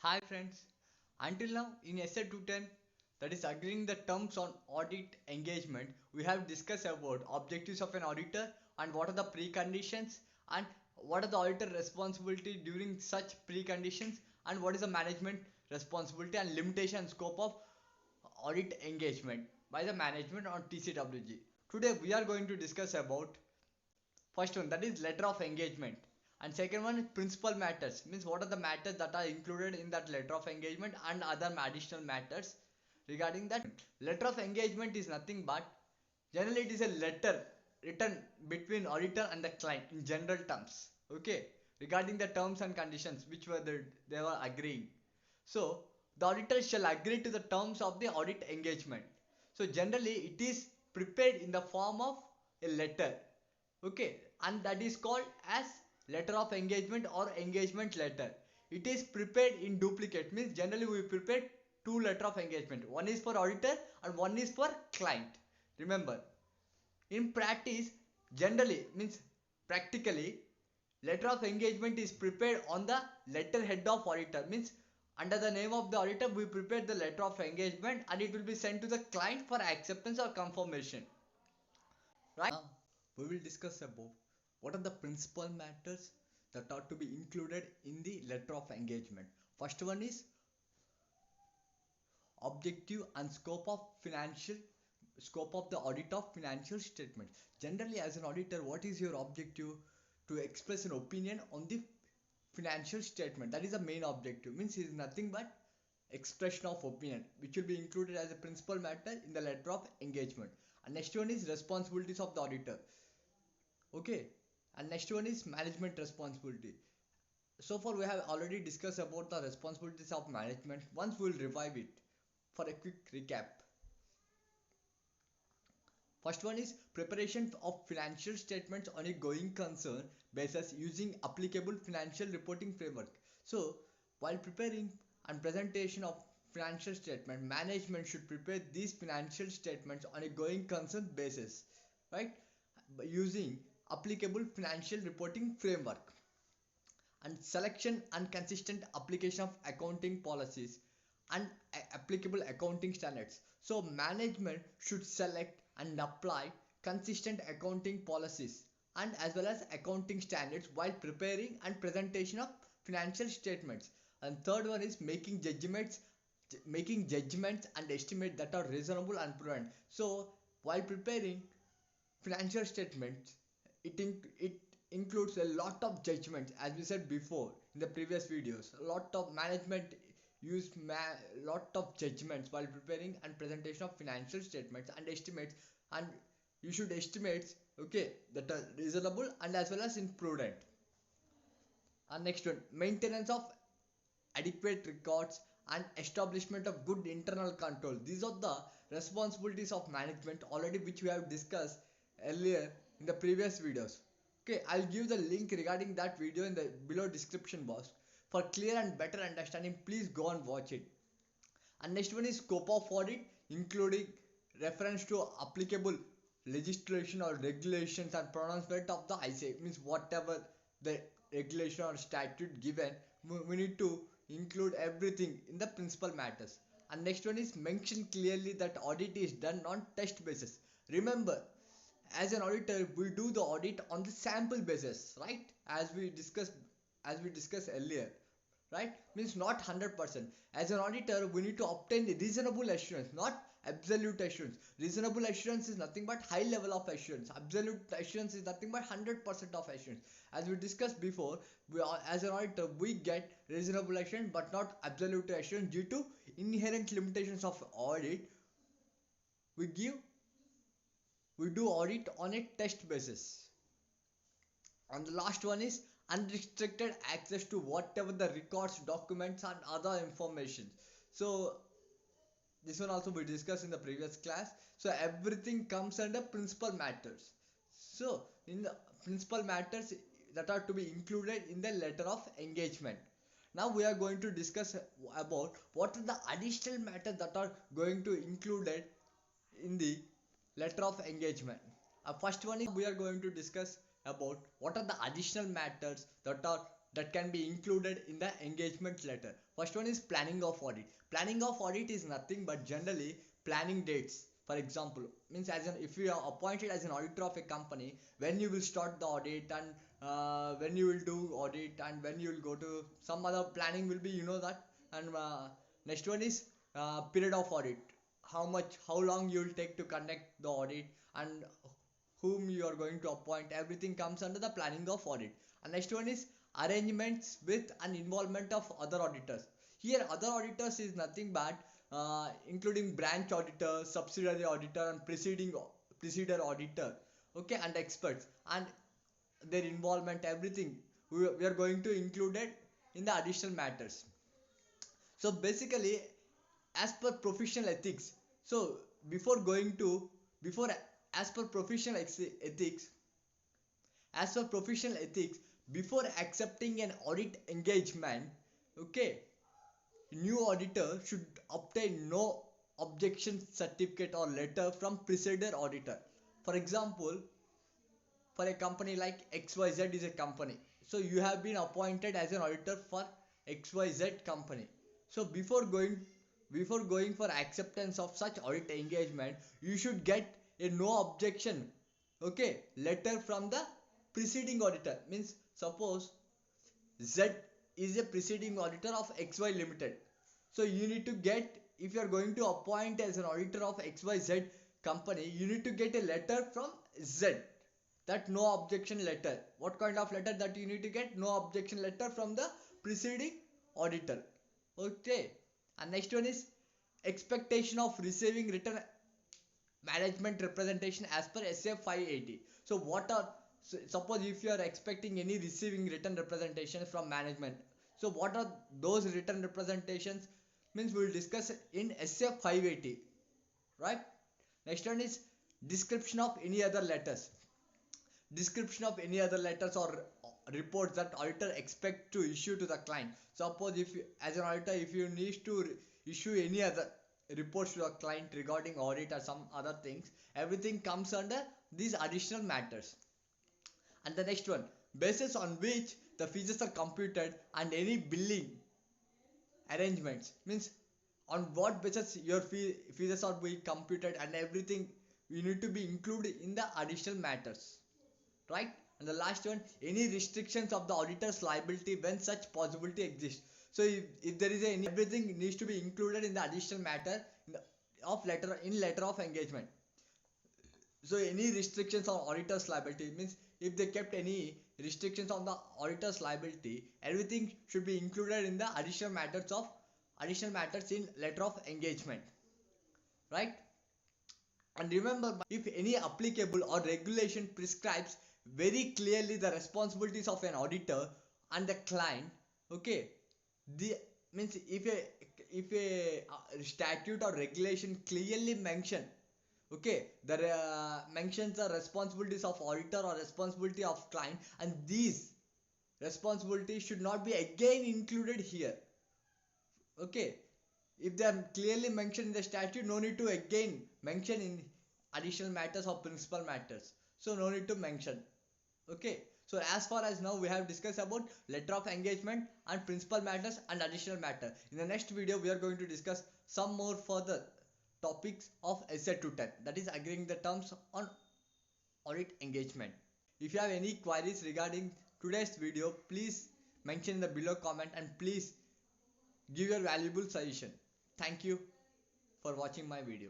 Hi friends, until now in SA-210, that is agreeing the terms on audit engagement, we have discussed about objectives of an auditor and what are the preconditions and what are the auditor responsibility during such preconditions and what is the management responsibility and limitation and scope of audit engagement by the management on TCWG. Today we are going to discuss about first one, that is letter of engagement, and second one is principal matters, means what are the matters that are included in that letter of engagement and other additional matters regarding that. Letter of engagement is nothing but generally it is a letter written between auditor and the client in general terms, okay, regarding the terms and conditions which they were agreeing. So the auditor shall agree to the terms of the audit engagement. So generally it is prepared in the form of a letter, okay, and that is called as letter of engagement or engagement letter. It is prepared in duplicate, means generally we prepare two letter of engagement, one is for auditor and one is for client. Remember, in practice, generally means practically, letter of engagement is prepared on the letterhead of auditor, means under the name of the auditor we prepare the letter of engagement and it will be sent to the client for acceptance or confirmation, right? Now we will discuss about what are the principal matters that are to be included in the letter of engagement. First one is objective and scope of the audit of financial statements. Generally, as an auditor, what is your objective? To express an opinion on the financial statement. That is the main objective. Means it is nothing but expression of opinion, which will be included as a principal matter in the letter of engagement. And next one is responsibilities of the auditor. Okay. And next one is management responsibility. So far we have already discussed about the responsibilities of management. Once we will revive it for a quick recap. First one is preparation of financial statements on a going concern basis using applicable financial reporting framework. So while preparing and presentation of financial statement, management should prepare these financial statements on a going concern basis, right? By using applicable financial reporting framework and selection and consistent application of accounting policies and applicable accounting standards. So management should select and apply consistent accounting policies and as well as accounting standards while preparing and presentation of financial statements. And third one is making judgments and estimates that are reasonable and prudent. So while preparing financial statements, it includes a lot of judgments, as we said before in the previous videos. A lot of management use lot of judgments while preparing and presentation of financial statements and estimates, and you should estimate, okay, that are reasonable and as well as in prudent. And next one, maintenance of adequate records and establishment of good internal control. These are the responsibilities of management already, which we have discussed earlier in the previous videos. Okay, I'll give the link regarding that video in the below description box. For clear and better understanding, please go and watch it. And next one is scope of audit, including reference to applicable legislation or regulations and pronouncement of the ICA, means whatever the regulation or statute given, we need to include everything in the principal matters. And next one is mention clearly that audit is done on test basis. Remember, as an auditor we do the audit on the sample basis, right? As we discussed earlier, right? Means not 100%. As an auditor we need to obtain reasonable assurance, not absolute assurance. Reasonable assurance is nothing but high level of assurance. Absolute assurance is nothing but 100% of assurance. As we discussed before, as an auditor we get reasonable assurance but not absolute assurance. Due to inherent limitations of audit, we do audit on a test basis. And the last one is unrestricted access to whatever the records, documents and other information. So this one also we discussed in the previous class. So everything comes under principal matters. So in the principal matters that are to be included in the letter of engagement. Now we are going to discuss about what are the additional matters that are going to included in the letter of engagement. First one is we are going to discuss about what are the additional matters that are that can be included in the engagement letter. First one is planning of audit. Planning of audit is nothing but generally planning dates. For example, means if you are appointed as an auditor of a company, when you will start the audit, and when you will do audit, and when you will go to some other planning will be, that. And next one is period of audit. How long you will take to conduct the audit, and whom you are going to appoint, everything comes under the planning of audit. And next one is arrangements with and involvement of other auditors. Here other auditors is nothing but including branch auditor, subsidiary auditor, and preceding auditor, okay, and experts, and their involvement, everything we are going to include it in the additional matters. So basically, as per professional ethics, so before going to before as per professional ethics as per professional ethics, before accepting an audit engagement, okay, new auditor should obtain no objection certificate or letter from preceding auditor. For example, for a company like XYZ is a company, so you have been appointed as an auditor for XYZ company. So before going for acceptance of such audit engagement, you should get a no objection, okay, letter from the preceding auditor. Means suppose Z is a preceding auditor of XY Limited. So you need to get, if you are going to appoint as an auditor of XYZ company, you need to get a letter from Z. That no objection letter. What kind of letter that you need to get? No objection letter from the preceding auditor. Okay. And next one is expectation of receiving written management representation as per SA-580. So suppose if you are expecting any receiving written representation from management, so what are those written representations? Means we will discuss in SA-580, right? Next one is description of any other letters. Description of any other letters or reports that auditor expect to issue to the client. Suppose if you, as an auditor, if you need to issue any other reports to a client regarding audit or some other things, everything comes under these additional matters. And the next one, basis on which the fees are computed and any billing arrangements. Means on what basis your fees are being computed, and everything you need to be included in the additional matters, right? And the last one, any restrictions of the auditor's liability when such possibility exists. So if there is any, everything needs to be included in the additional matter in letter of engagement. So any restrictions on auditor's liability, means if they kept any restrictions on the auditor's liability, everything should be included in the additional matters in letter of engagement, right? And remember, if any applicable or regulation prescribes very clearly the responsibilities of an auditor and the client, okay, the means if a statute or regulation clearly mention, okay, the mentions the responsibilities of auditor or responsibility of client, and these responsibilities should not be again included here, okay. If they are clearly mentioned in the statute, no need to again mention in additional matters or principal matters, so no need to mention, okay. So as far as now we have discussed about letter of engagement and principal matters and additional matter. In the next video we are going to discuss some more further topics of SA-210, that is agreeing the terms on audit engagement. If you have any queries regarding today's video, please mention in the below comment, and please give your valuable suggestion. Thank you for watching my video.